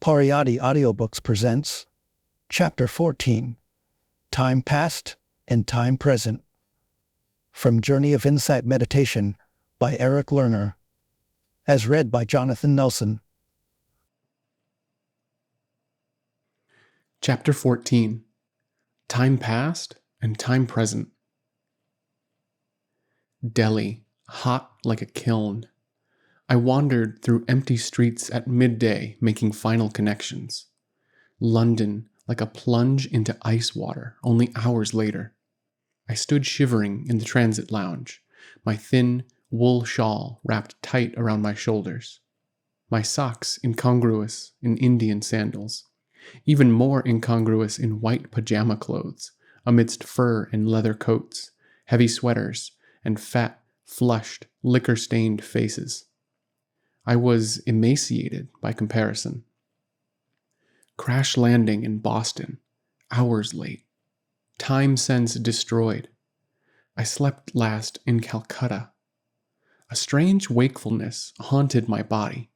Pariyatti Audiobooks presents Chapter 14, Time Past and Time Present, from Journey of Insight Meditation by Lerner, as read by Jonathan Nelson. Chapter 14, Time Past and Time Present. Delhi, hot like a kiln. I wandered through empty streets at midday, making final connections. London, like a plunge into ice water, only hours later. I stood shivering in the transit lounge, my thin wool shawl wrapped tight around my shoulders. My socks incongruous in Indian sandals, even more incongruous in white pajama clothes, amidst fur and leather coats, heavy sweaters, and fat, flushed, liquor-stained faces. I was emaciated by comparison. Crash landing in Boston, hours late. Time sense destroyed. I slept last in Calcutta. A strange wakefulness haunted my body.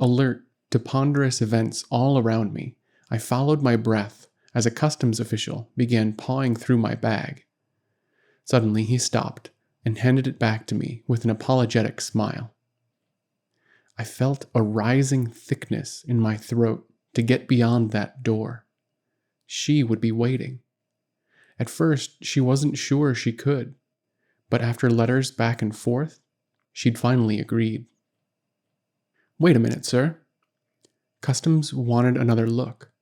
Alert to ponderous events all around me, I followed my breath as a customs official began pawing through my bag. Suddenly he stopped and handed it back to me with an apologetic smile. I felt a rising thickness in my throat to get beyond that door. She would be waiting. At first, she wasn't sure she could, but after letters back and forth, she'd finally agreed. "Wait a minute, sir." Customs wanted another look.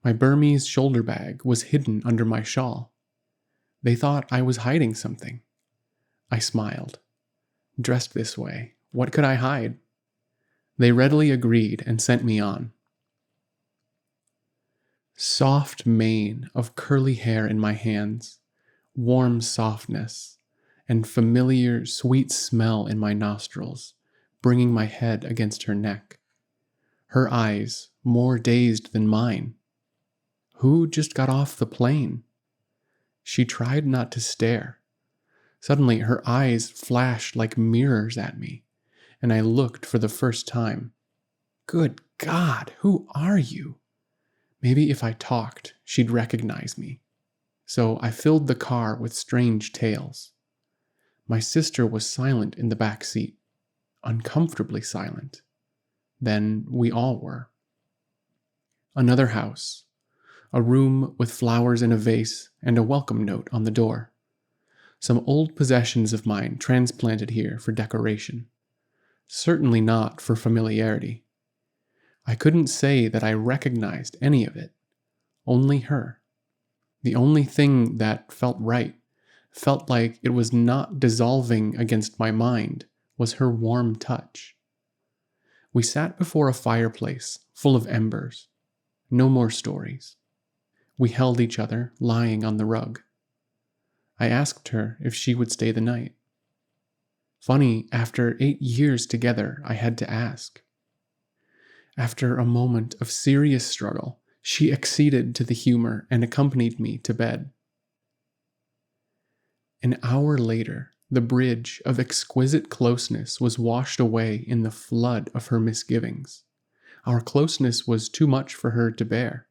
My Burmese shoulder bag was hidden under my shawl. They thought I was hiding something. I smiled. Dressed this way, what could I hide? They readily agreed and sent me on. Soft mane of curly hair in my hands, warm softness, and familiar sweet smell in my nostrils, bringing my head against her neck. Her eyes more dazed than mine. Who just got off the plane? She tried not to stare. Suddenly her eyes flashed like mirrors at me, and I looked for the first time. Good God, who are you? Maybe if I talked, she'd recognize me. So I filled the car with strange tales. My sister was silent in the back seat, uncomfortably silent. Then we all were. Another house, a room with flowers in a vase and a welcome note on the door. Some old possessions of mine transplanted here for decoration. Certainly not for familiarity. I couldn't say that I recognized any of it. Only her. The only thing that felt right, felt like it was not dissolving against my mind, was her warm touch. We sat before a fireplace full of embers. No more stories. We held each other, lying on the rug. I asked her if she would stay the night. Funny, after 8 years together, I had to ask. After a moment of serious struggle, she acceded to the humor and accompanied me to bed. An hour later, the bridge of exquisite closeness was washed away in the flood of her misgivings. Our closeness was too much for her to bear.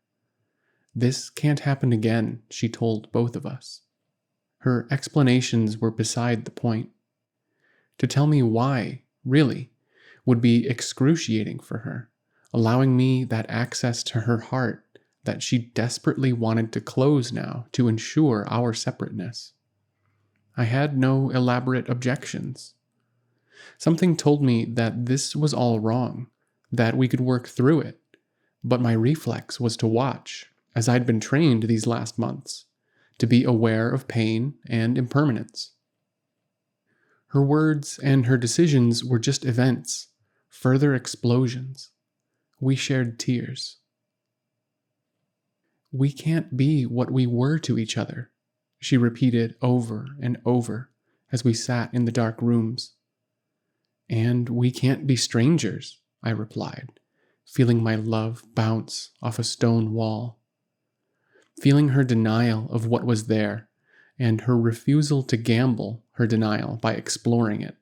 This can't happen again, she told both of us. Her explanations were beside the point. To tell me why, really, would be excruciating for her, allowing me that access to her heart that she desperately wanted to close now to ensure our separateness. I had no elaborate objections. Something told me that this was all wrong, that we could work through it, but my reflex was to watch, as I'd been trained these last months, to be aware of pain and impermanence. Her words and her decisions were just events, further explosions. We shared tears. "We can't be what we were to each other," she repeated over and over as we sat in the dark rooms. "And we can't be strangers," I replied, feeling my love bounce off a stone wall. Feeling her denial of what was there, and her refusal to gamble her denial by exploring it.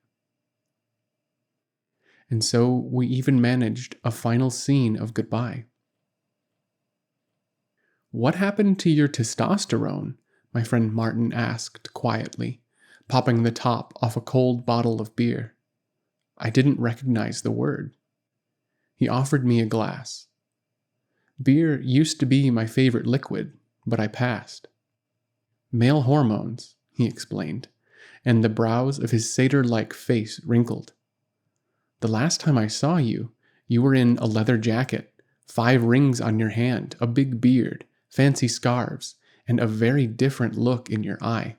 and so we even managed a final scene of goodbye. "What happened to your testosterone?" my friend Martin asked quietly, popping the top off a cold bottle of beer. I didn't recognize the word. He offered me a glass. Beer used to be my favorite liquid, but I passed. "Male hormones," he explained, and the brows of his satyr-like face wrinkled. "The last time I saw you, you were in a leather jacket, 5 rings on your hand, a big beard, fancy scarves, and a very different look in your eye."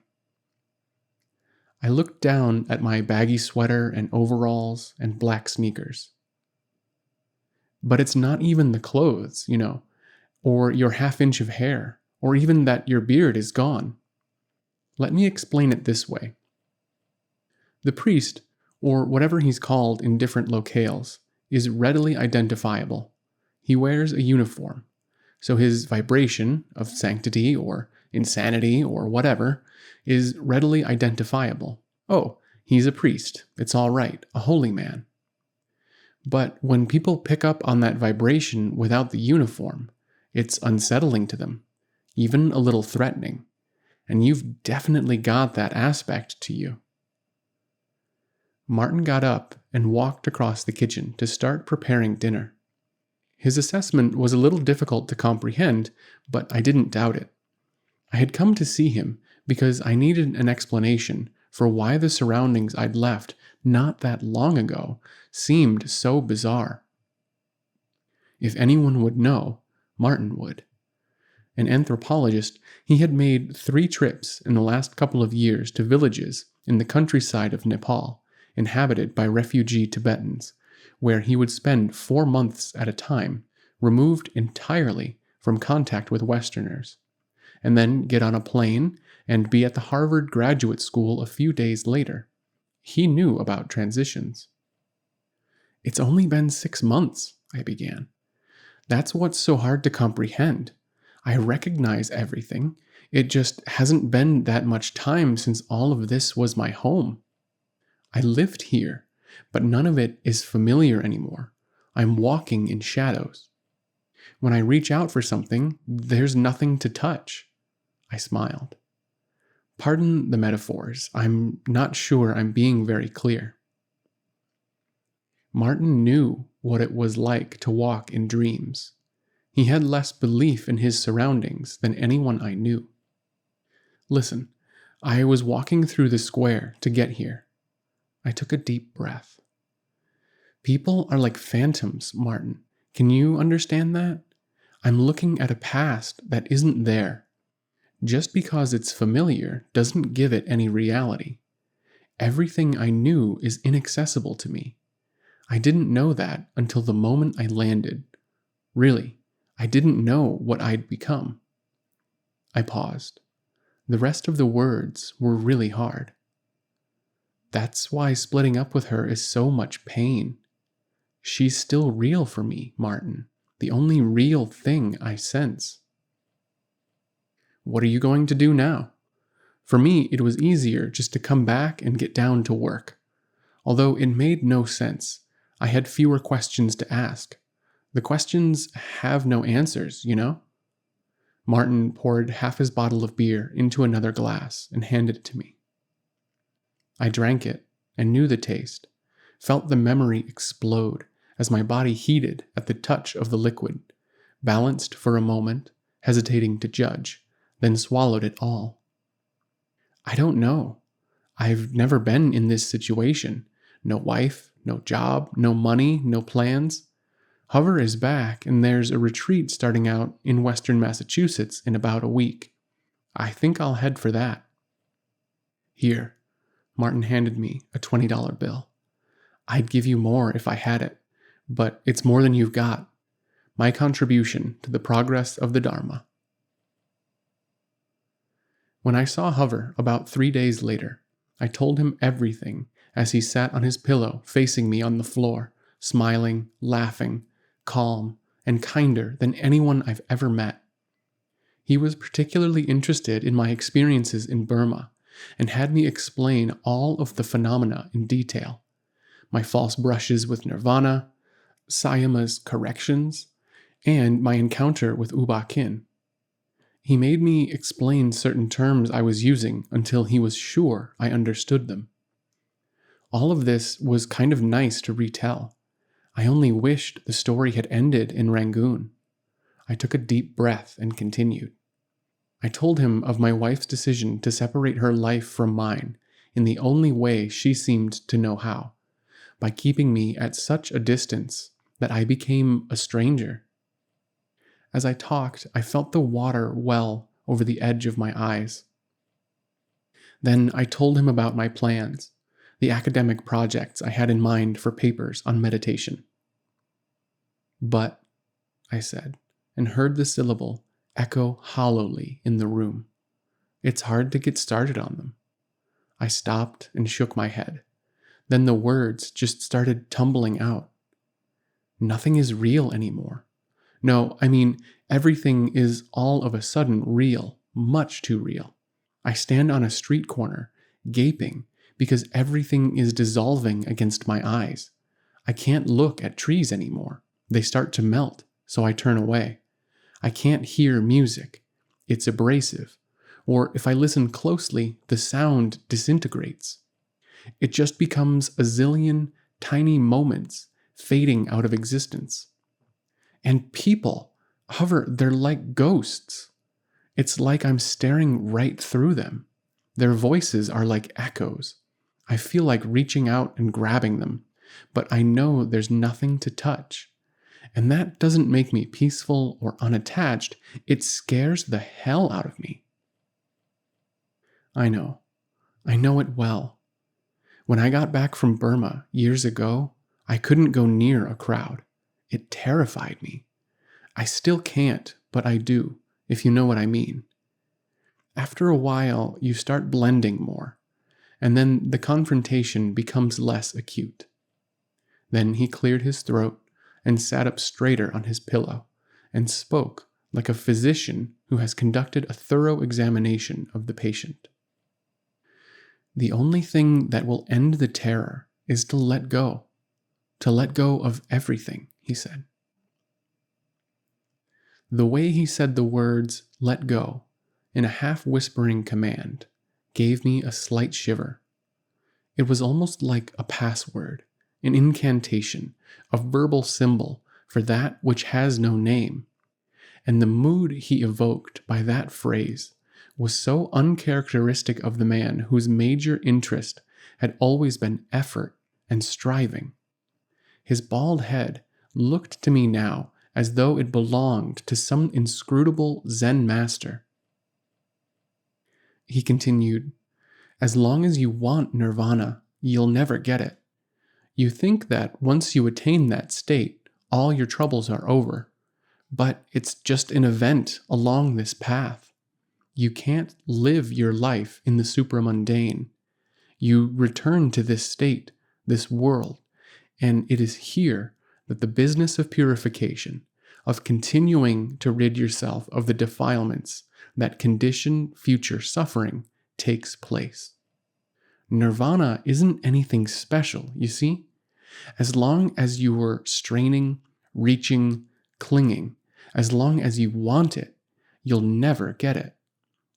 I looked down at my baggy sweater and overalls and black sneakers. "But it's not even the clothes, or your half-inch of hair, or even that your beard is gone. Let me explain it this way. The priest, or whatever he's called in different locales, is readily identifiable. He wears a uniform, so his vibration of sanctity or insanity or whatever is readily identifiable. Oh, he's a priest. It's all right, a holy man. But when people pick up on that vibration without the uniform, it's unsettling to them, even a little threatening. And you've definitely got that aspect to you." Martin got up and walked across the kitchen to start preparing dinner. His assessment was a little difficult to comprehend, but I didn't doubt it. I had come to see him because I needed an explanation for why the surroundings I'd left not that long ago seemed so bizarre. If anyone would know, Martin would. An anthropologist, he had made 3 trips in the last couple of years to villages in the countryside of Nepal, inhabited by refugee Tibetans, where he would spend 4 months at a time, removed entirely from contact with Westerners, and then get on a plane and be at the Harvard Graduate School a few days later. He knew about transitions. "It's only been 6 months, I began. "That's what's so hard to comprehend. I recognize everything. It just hasn't been that much time since all of this was my home. I lived here, but none of it is familiar anymore. I'm walking in shadows. When I reach out for something, there's nothing to touch." I smiled. Pardon the metaphors. I'm not sure I'm being very clear. Martin knew what it was like to walk in dreams. He had less belief in his surroundings than anyone I knew. "Listen, I was walking through the square to get here." I took a deep breath. "People are like phantoms, Martin. Can you understand that? I'm looking at a past that isn't there. Just because it's familiar doesn't give it any reality. Everything I knew is inaccessible to me. I didn't know that until the moment I landed. Really, I didn't know what I'd become." I paused. The rest of the words were really hard. "That's why splitting up with her is so much pain. She's still real for me, Martin. The only real thing I sense." "What are you going to do now?" For me, it was easier just to come back and get down to work. Although it made no sense, I had fewer questions to ask. The questions have no answers, Martin poured half his bottle of beer into another glass and handed it to me. I drank it and knew the taste, felt the memory explode as my body heated at the touch of the liquid, balanced for a moment, hesitating to judge, then swallowed it all. I don't know. I've never been in this situation. No wife, no job, no money, no plans. Hover is back, and there's a retreat starting out in western Massachusetts in about a week. I think I'll head for that. Here, Martin handed me a $20 bill. I'd give you more if I had it, but it's more than you've got. My contribution to the progress of the Dharma. When I saw Hover about 3 days later, I told him everything as he sat on his pillow facing me on the floor, smiling, laughing, calm, and kinder than anyone I've ever met. He was particularly interested in my experiences in Burma and had me explain all of the phenomena in detail. my false brushes with Nirvana, Sayama's corrections, and my encounter with Uba Kin. He made me explain certain terms I was using until he was sure I understood them. All of this was kind of nice to retell. I only wished the story had ended in Rangoon. I took a deep breath and continued. I told him of my wife's decision to separate her life from mine in the only way she seemed to know how, by keeping me at such a distance that I became a stranger. As I talked, I felt the water well over the edge of my eyes. Then I told him about my plans, the academic projects I had in mind for papers on meditation. But, I said, and heard the syllable echo hollowly in the room. It's hard to get started on them. I stopped and shook my head. Then the words just started tumbling out. Nothing is real anymore. No, I mean, everything is all of a sudden real, much too real. I stand on a street corner, gaping, because everything is dissolving against my eyes. I can't look at trees anymore. They start to melt, so I turn away. I can't hear music. It's abrasive. Or if I listen closely, the sound disintegrates. It just becomes a zillion tiny moments fading out of existence. And people hover, they're like ghosts. It's like I'm staring right through them. Their voices are like echoes. I feel like reaching out and grabbing them, but I know there's nothing to touch. And that doesn't make me peaceful or unattached. It scares the hell out of me. I know it well. When I got back from Burma years ago, I couldn't go near a crowd. It terrified me. I still can't, but I do, if you know what I mean. After a while, you start blending more, and then the confrontation becomes less acute. Then he cleared his throat and sat up straighter on his pillow and spoke like a physician who has conducted a thorough examination of the patient. The only thing that will end the terror is to let go of everything, he said. The way he said the words, let go, in a half-whispering command, gave me a slight shiver. It was almost like a password, an incantation, a verbal symbol for that which has no name. And the mood he evoked by that phrase was so uncharacteristic of the man whose major interest had always been effort and striving. His bald head looked to me now as though it belonged to some inscrutable Zen master. He continued, as long as you want nirvana, you'll never get it. You think that once you attain that state, all your troubles are over. But it's just an event along this path. You can't live your life in the supramundane. You return to this state, this world, and it is here that the business of purification, of continuing to rid yourself of the defilements that condition future suffering, takes place. Nirvana isn't anything special, you see? As long as you were straining, reaching, clinging, as long as you want it, you'll never get it.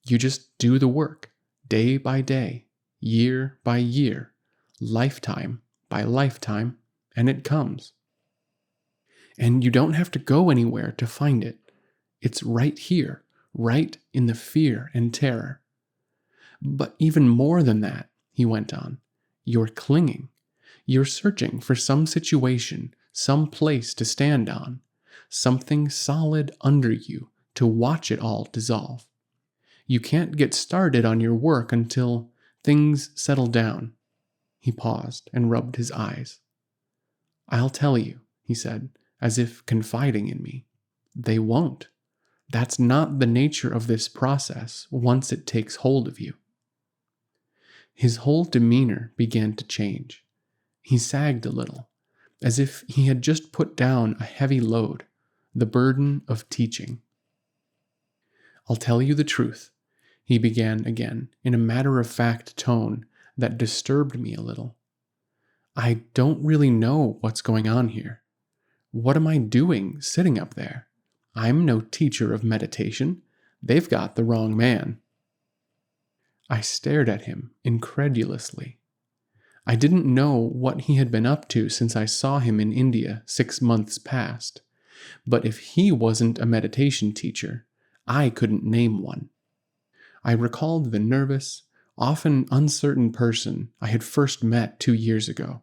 You just do the work, day by day, year by year, lifetime by lifetime, and it comes. And you don't have to go anywhere to find it. It's right here, right in the fear and terror. But even more than that, he went on, you're clinging. You're searching for some situation, some place to stand on, something solid under you to watch it all dissolve. You can't get started on your work until things settle down. He paused and rubbed his eyes. I'll tell you, he said, as if confiding in me. They won't. That's not the nature of this process once it takes hold of you. His whole demeanor began to change. He sagged a little, as if he had just put down a heavy load, the burden of teaching. I'll tell you the truth, he began again in a matter-of-fact tone that disturbed me a little. I don't really know what's going on here. What am I doing sitting up there? I'm no teacher of meditation. They've got the wrong man. I stared at him incredulously. I didn't know what he had been up to since I saw him in India 6 months past. But if he wasn't a meditation teacher, I couldn't name one. I recalled the nervous, often uncertain person I had first met 2 years ago.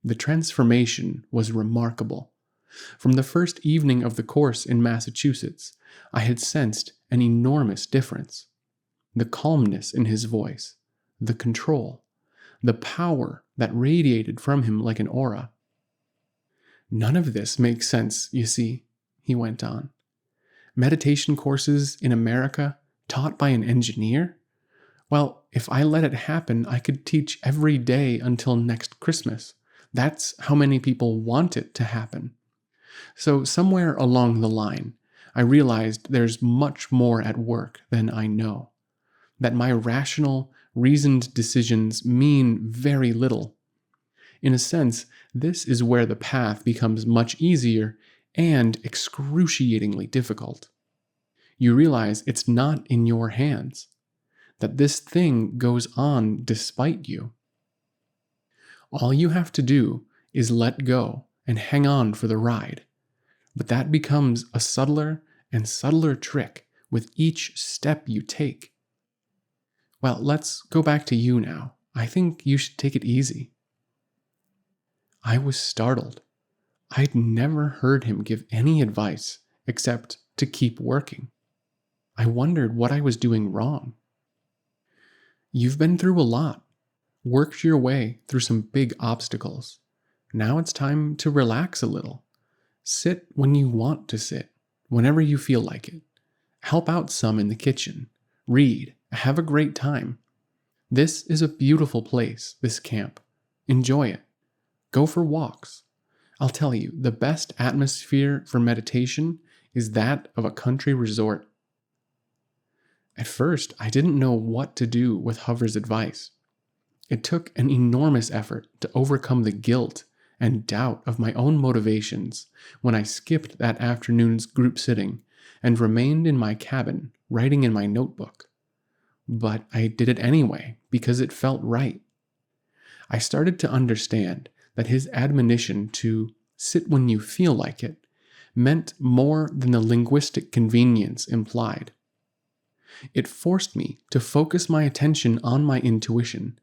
The transformation was remarkable. From the first evening of the course in Massachusetts, I had sensed an enormous difference. The calmness in his voice, the control, the power that radiated from him like an aura. None of this makes sense, you see, he went on. Meditation courses in America taught by an engineer? Well, if I let it happen, I could teach every day until next Christmas. That's how many people want it to happen. So somewhere along the line, I realized there's much more at work than I know. That my rational, reasoned decisions mean very little. In a sense, this is where the path becomes much easier and excruciatingly difficult. You realize it's not in your hands, that this thing goes on despite you. All you have to do is let go and hang on for the ride. But that becomes a subtler and subtler trick with each step you take. Well, let's go back to you now. I think you should take it easy. I was startled. I'd never heard him give any advice except to keep working. I wondered what I was doing wrong. You've been through a lot, worked your way through some big obstacles. Now it's time to relax a little. Sit when you want to sit, whenever you feel like it. Help out some in the kitchen. Read. Have a great time. This is a beautiful place, this camp. Enjoy it. Go for walks. I'll tell you, the best atmosphere for meditation is that of a country resort. At first, I didn't know what to do with Hover's advice. It took an enormous effort to overcome the guilt and doubt of my own motivations when I skipped that afternoon's group sitting and remained in my cabin writing in my notebook. But I did it anyway because it felt right. I started to understand that his admonition to sit when you feel like it meant more than the linguistic convenience implied. It forced me to focus my attention on my intuition,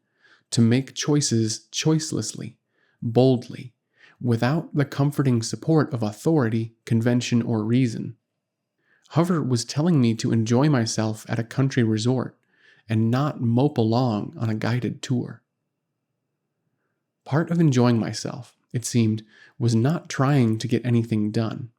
to make choices choicelessly, boldly, without the comforting support of authority, convention, or reason. Hover was telling me to enjoy myself at a country resort and not mope along on a guided tour. Part of enjoying myself, it seemed, was not trying to get anything done.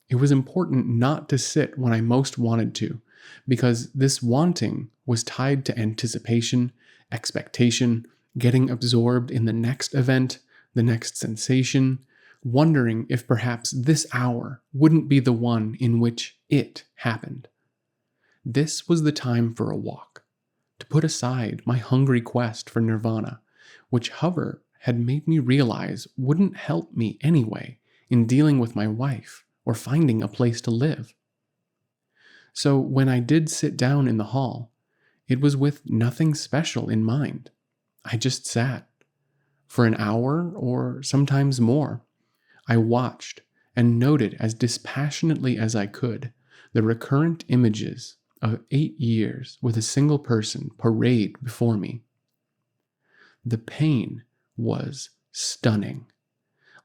It was important not to sit when I most wanted to, because this wanting was tied to anticipation, expectation, getting absorbed in the next event, the next sensation, wondering if perhaps this hour wouldn't be the one in which it happened. This was the time for a walk, to put aside my hungry quest for nirvana, which Hover had made me realize wouldn't help me anyway in dealing with my wife or finding a place to live. So when I did sit down in the hall, it was with nothing special in mind. I just sat. For an hour or sometimes more, I watched and noted as dispassionately as I could the recurrent images of 8 years with a single person parade before me. The pain was stunning,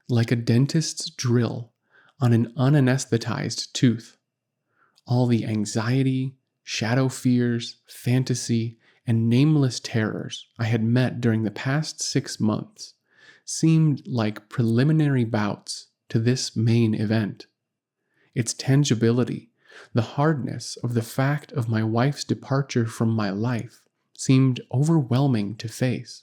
like a dentist's drill on an unanesthetized tooth. All the anxiety, shadow fears, fantasy, and nameless terrors I had met during the past 6 months seemed like preliminary bouts to this main event. Its tangibility, the hardness of the fact of my wife's departure from my life, seemed overwhelming to face.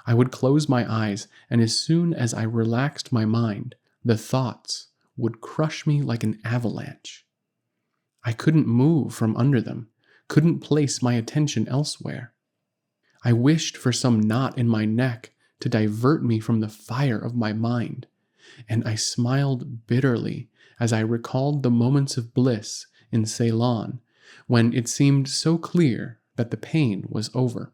I would close my eyes, and as soon as I relaxed my mind, the thoughts would crush me like an avalanche. I couldn't move from under them, couldn't place my attention elsewhere. I wished for some knot in my neck to divert me from the fire of my mind, and I smiled bitterly as I recalled the moments of bliss in Ceylon when it seemed so clear that the pain was over.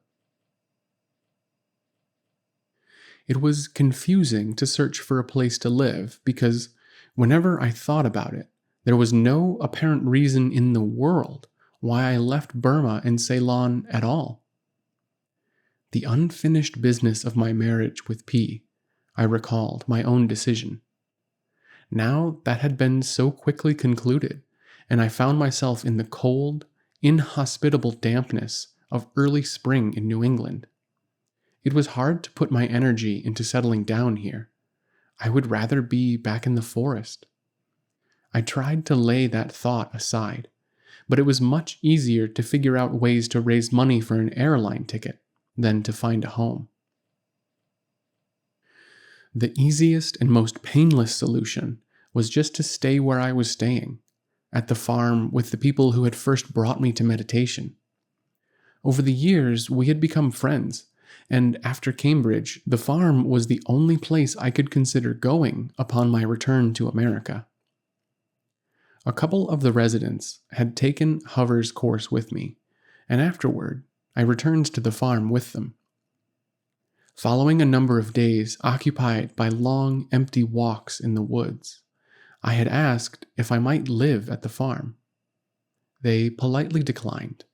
It was confusing to search for a place to live because whenever I thought about it, there was no apparent reason in the world why I left Burma and Ceylon at all. The unfinished business of my marriage with P, I recalled my own decision. Now that had been so quickly concluded, and I found myself in the cold, inhospitable dampness of early spring in New England. It was hard to put my energy into settling down here. I would rather be back in the forest. I tried to lay that thought aside, but it was much easier to figure out ways to raise money for an airline ticket than to find a home. The easiest and most painless solution was just to stay where I was staying, at the farm with the people who had first brought me to meditation. Over the years, we had become friends, and after Cambridge, the farm was the only place I could consider going upon my return to America. A couple of the residents had taken Hover's course with me, and afterward, I returned to the farm with them. Following a number of days occupied by long, empty walks in the woods, I had asked if I might live at the farm. They politely declined.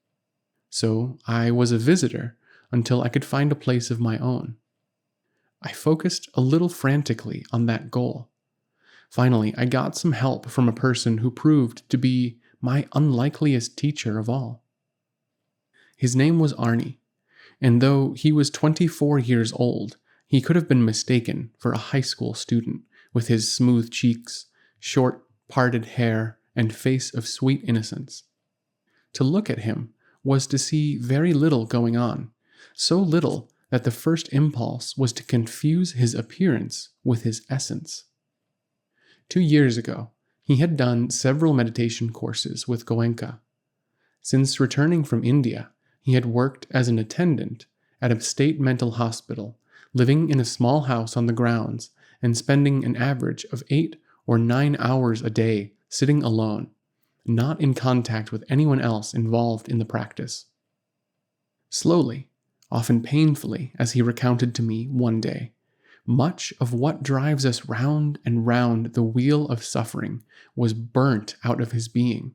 So I was a visitor until I could find a place of my own. I focused a little frantically on that goal. Finally, I got some help from a person who proved to be my unlikeliest teacher of all. His name was Arnie, and though he was 24 years old, he could have been mistaken for a high school student with his smooth cheeks, short, parted hair, and face of sweet innocence. To look at him was to see very little going on, so little that the first impulse was to confuse his appearance with his essence. 2 years ago, he had done several meditation courses with Goenka. Since returning from India, he had worked as an attendant at a state mental hospital, living in a small house on the grounds and spending an average of 8 or 9 hours a day sitting alone, not in contact with anyone else involved in the practice. Slowly, often painfully, as he recounted to me one day, much of what drives us round and round the wheel of suffering was burnt out of his being.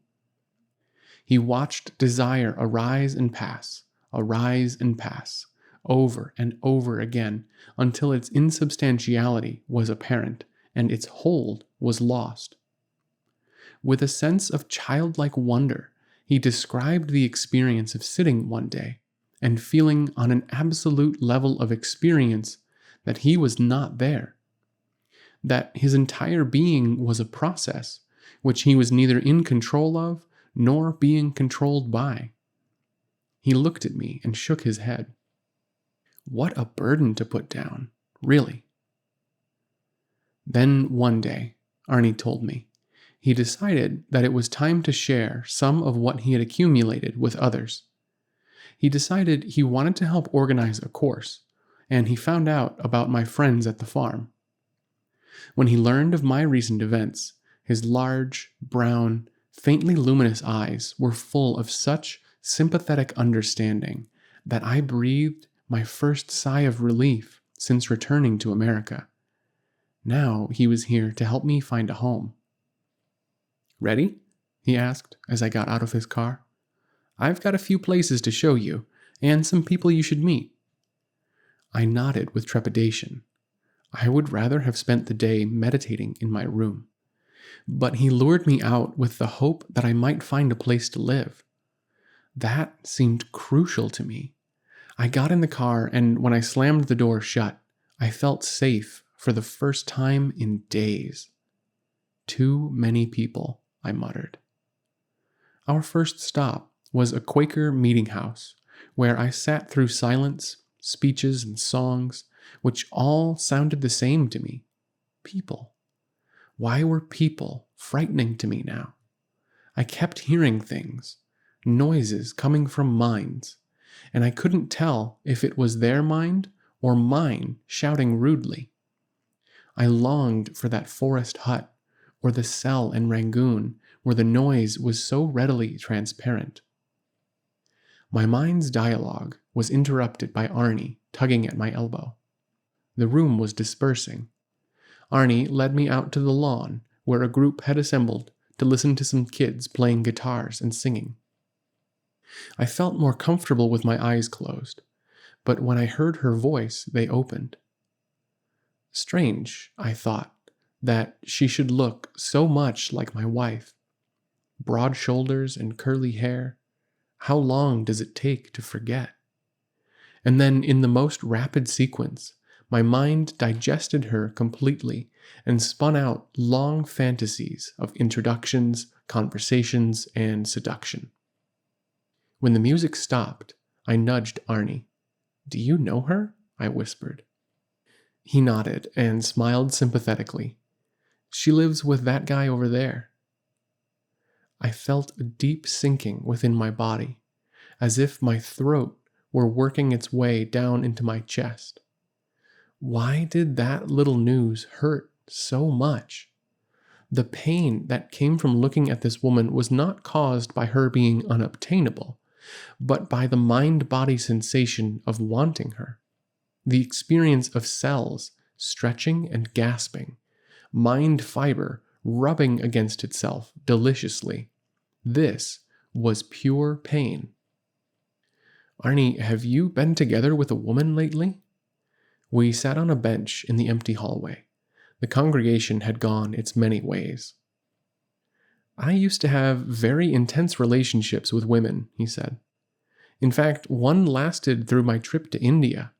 He watched desire arise and pass, over and over again, until its insubstantiality was apparent and its hold was lost. With a sense of childlike wonder, he described the experience of sitting one day and feeling on an absolute level of experience that he was not there, that his entire being was a process which he was neither in control of nor being controlled by. He looked at me and shook his head. What a burden to put down, really. Then one day, Arnie told me, he decided that it was time to share some of what he had accumulated with others. He decided he wanted to help organize a course, and he found out about my friends at the farm. When he learned of my recent events, his large, brown, faintly luminous eyes were full of such sympathetic understanding that I breathed my first sigh of relief since returning to America. Now he was here to help me find a home. "Ready?" he asked as I got out of his car. "I've got a few places to show you, and some people you should meet." I nodded with trepidation. I would rather have spent the day meditating in my room. But he lured me out with the hope that I might find a place to live. That seemed crucial to me. I got in the car, and when I slammed the door shut, I felt safe for the first time in days. "Too many people," I muttered. Our first stop was a Quaker meeting house, where I sat through silence, speeches, and songs, which all sounded the same to me. People. Why were people frightening to me now? I kept hearing things, noises coming from minds, and I couldn't tell if it was their mind or mine shouting rudely. I longed for that forest hut or the cell in Rangoon where the noise was so readily transparent. My mind's dialogue was interrupted by Arnie tugging at my elbow. The room was dispersing. Arnie led me out to the lawn where a group had assembled to listen to some kids playing guitars and singing. I felt more comfortable with my eyes closed, but when I heard her voice, they opened. Strange, I thought, that she should look so much like my wife. Broad shoulders and curly hair. How long does it take to forget? And then, in the most rapid sequence, my mind digested her completely and spun out long fantasies of introductions, conversations, and seduction. When the music stopped, I nudged Arnie. "Do you know her?" I whispered. He nodded and smiled sympathetically. "She lives with that guy over there." I felt a deep sinking within my body, as if my throat were working its way down into my chest. Why did that little news hurt so much? The pain that came from looking at this woman was not caused by her being unobtainable, but by the mind-body sensation of wanting her. The experience of cells stretching and gasping, mind fiber rubbing against itself deliciously. This was pure pain. "Arnie, have you been together with a woman lately?" We sat on a bench in the empty hallway. The congregation had gone its many ways. "I used to have very intense relationships with women," he said. "In fact, one lasted through my trip to India.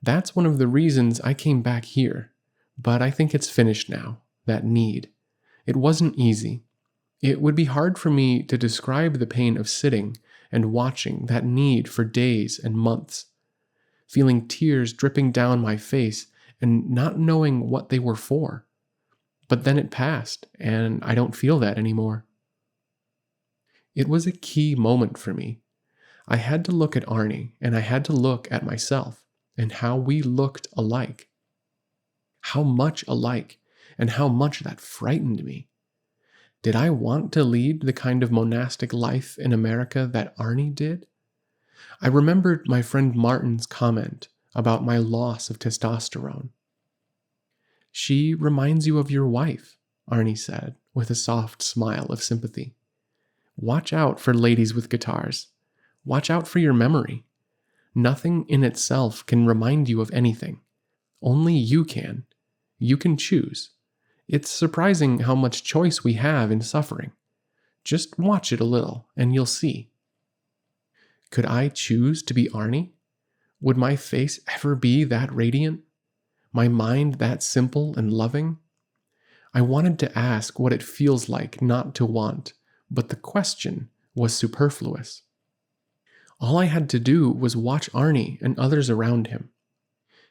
That's one of the reasons I came back here, but I think it's finished now, that need. It wasn't easy. It would be hard for me to describe the pain of sitting and watching that need for days and months, feeling tears dripping down my face and not knowing what they were for. But then it passed, and I don't feel that anymore." It was a key moment for me. I had to look at Arnie, and I had to look at myself, and how we looked alike. How much alike, and how much that frightened me. Did I want to lead the kind of monastic life in America that Arnie did? I remembered my friend Martin's comment about my loss of testosterone. "She reminds you of your wife," Arnie said, with a soft smile of sympathy. "Watch out for ladies with guitars. Watch out for your memory. Nothing in itself can remind you of anything. Only you can. You can choose. It's surprising how much choice we have in suffering. Just watch it a little, and you'll see." Could I choose to be Arnie? Would my face ever be that radiant? My mind that simple and loving? I wanted to ask what it feels like not to want, but the question was superfluous. All I had to do was watch Arnie and others around him.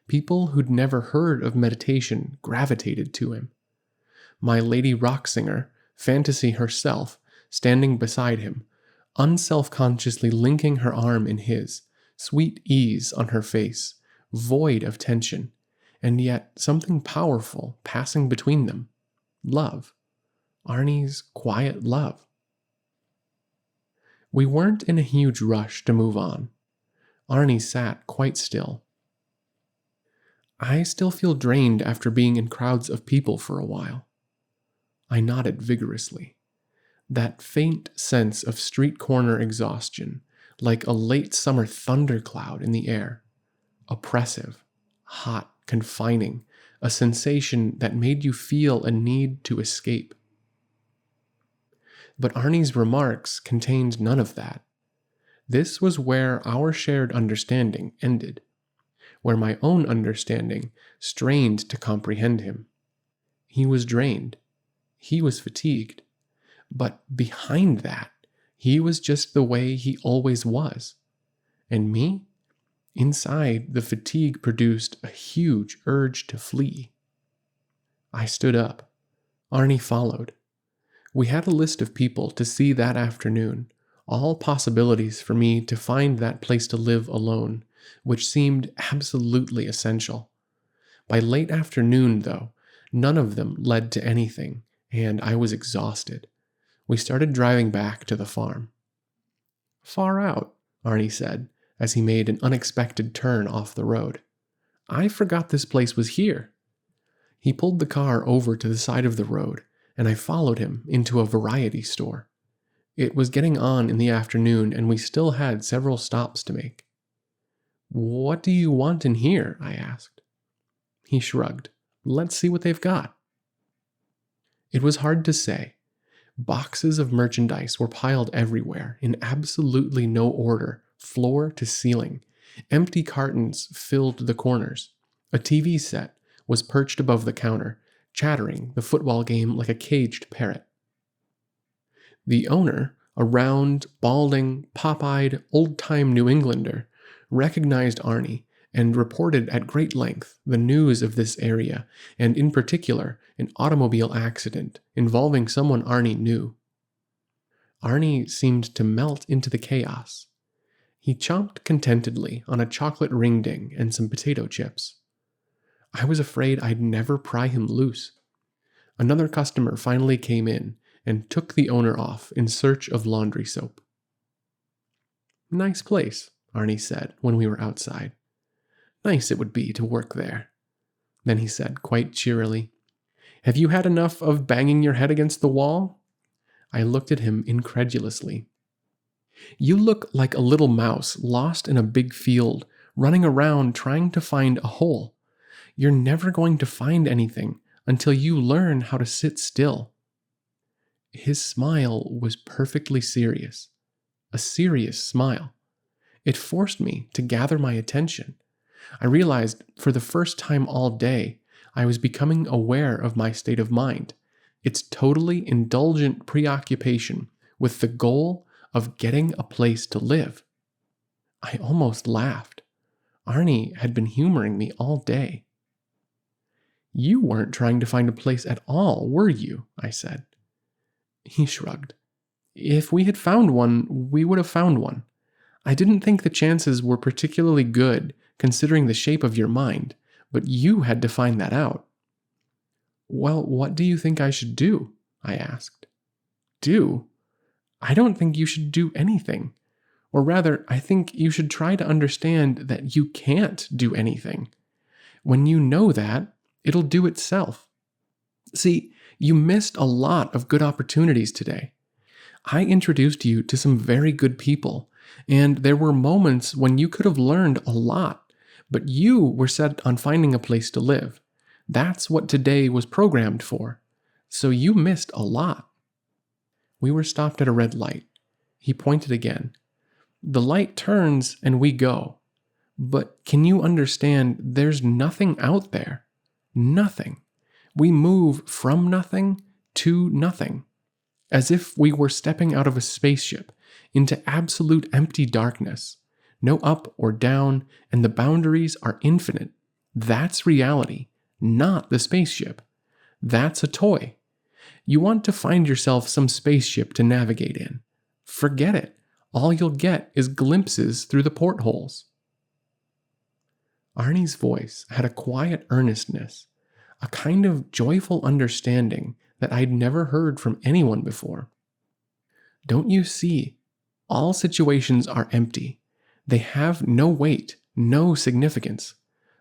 People who'd never heard of meditation gravitated to him. My lady rock singer, Fantasy herself, standing beside him, unselfconsciously linking her arm in his, sweet ease on her face, void of tension, and yet something powerful passing between them. Love. Arnie's quiet love. We weren't in a huge rush to move on. Arnie sat quite still. "I still feel drained after being in crowds of people for a while." I nodded vigorously. That faint sense of street corner exhaustion, like a late summer thundercloud in the air. Oppressive, hot, confining, a sensation that made you feel a need to escape. But Arnie's remarks contained none of that. This was where our shared understanding ended, where my own understanding strained to comprehend him. He was drained. He was fatigued. But behind that, he was just the way he always was. And me? Inside, the fatigue produced a huge urge to flee. I stood up. Arnie followed. We had a list of people to see that afternoon, all possibilities for me to find that place to live alone, which seemed absolutely essential. By late afternoon, though, none of them led to anything, and I was exhausted. We started driving back to the farm. "Far out," Arnie said, as he made an unexpected turn off the road. "I forgot this place was here." He pulled the car over to the side of the road, and I followed him into a variety store. It was getting on in the afternoon, and we still had several stops to make. "What do you want in here?" I asked. He shrugged. "Let's see what they've got." It was hard to say. Boxes of merchandise were piled everywhere, in absolutely no order, floor to ceiling. Empty cartons filled the corners. A TV set was perched above the counter, chattering the football game like a caged parrot. The owner, a round, balding, pop-eyed, old-time New Englander, recognized Arnie and reported at great length the news of this area, and in particular, an automobile accident involving someone Arnie knew. Arnie seemed to melt into the chaos. He chomped contentedly on a chocolate ring-ding and some potato chips. I was afraid I'd never pry him loose. Another customer finally came in and took the owner off in search of laundry soap. "Nice place," Arnie said when we were outside. "Nice it would be to work there." Then he said quite cheerily, "Have you had enough of banging your head against the wall?" I looked at him incredulously. "You look like a little mouse lost in a big field, running around trying to find a hole. You're never going to find anything until you learn how to sit still." His smile was perfectly serious. A serious smile. It forced me to gather my attention. I realized for the first time all day, I was becoming aware of my state of mind, its totally indulgent preoccupation with the goal of getting a place to live. I almost laughed. Arnie had been humoring me all day. "You weren't trying to find a place at all, were you?" I said. He shrugged. "If we had found one, we would have found one. I didn't think the chances were particularly good, considering the shape of your mind, but you had to find that out." "Well, what do you think I should do?" I asked. "Do? I don't think you should do anything. Or rather, I think you should try to understand that you can't do anything. When you know that, it'll do itself. See, you missed a lot of good opportunities today. I introduced you to some very good people, and there were moments when you could have learned a lot, but you were set on finding a place to live. That's what today was programmed for. So you missed a lot." We were stopped at a red light. He pointed again. "The light turns and we go. But can you understand there's nothing out there? Nothing. We move from nothing to nothing. As if we were stepping out of a spaceship into absolute empty darkness. No up or down, and the boundaries are infinite. That's reality, not the spaceship. That's a toy. You want to find yourself some spaceship to navigate in. Forget it. All you'll get is glimpses through the portholes." Arnie's voice had a quiet earnestness, a kind of joyful understanding that I'd never heard from anyone before. "Don't you see? All situations are empty. They have no weight, no significance.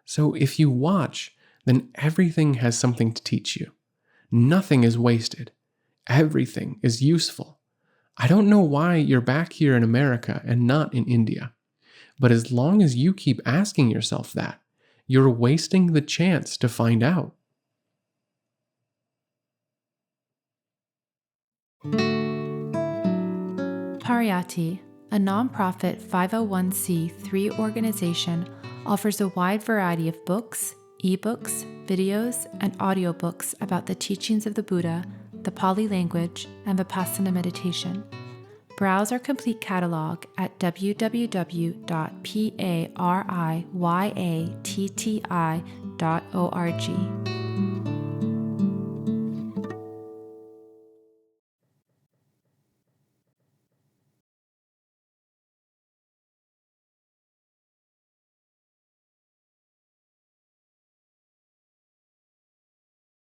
So if you watch, then everything has something to teach you. Nothing is wasted. Everything is useful. I don't know why you're back here in America and not in India. But as long as you keep asking yourself that, you're wasting the chance to find out." Pariyatti, a nonprofit 501c3 organization, offers a wide variety of books, eBooks, videos, and audiobooks about the teachings of the Buddha, the Pāli language, and Vipassana meditation. Browse our complete catalog at www.pariyatti.org.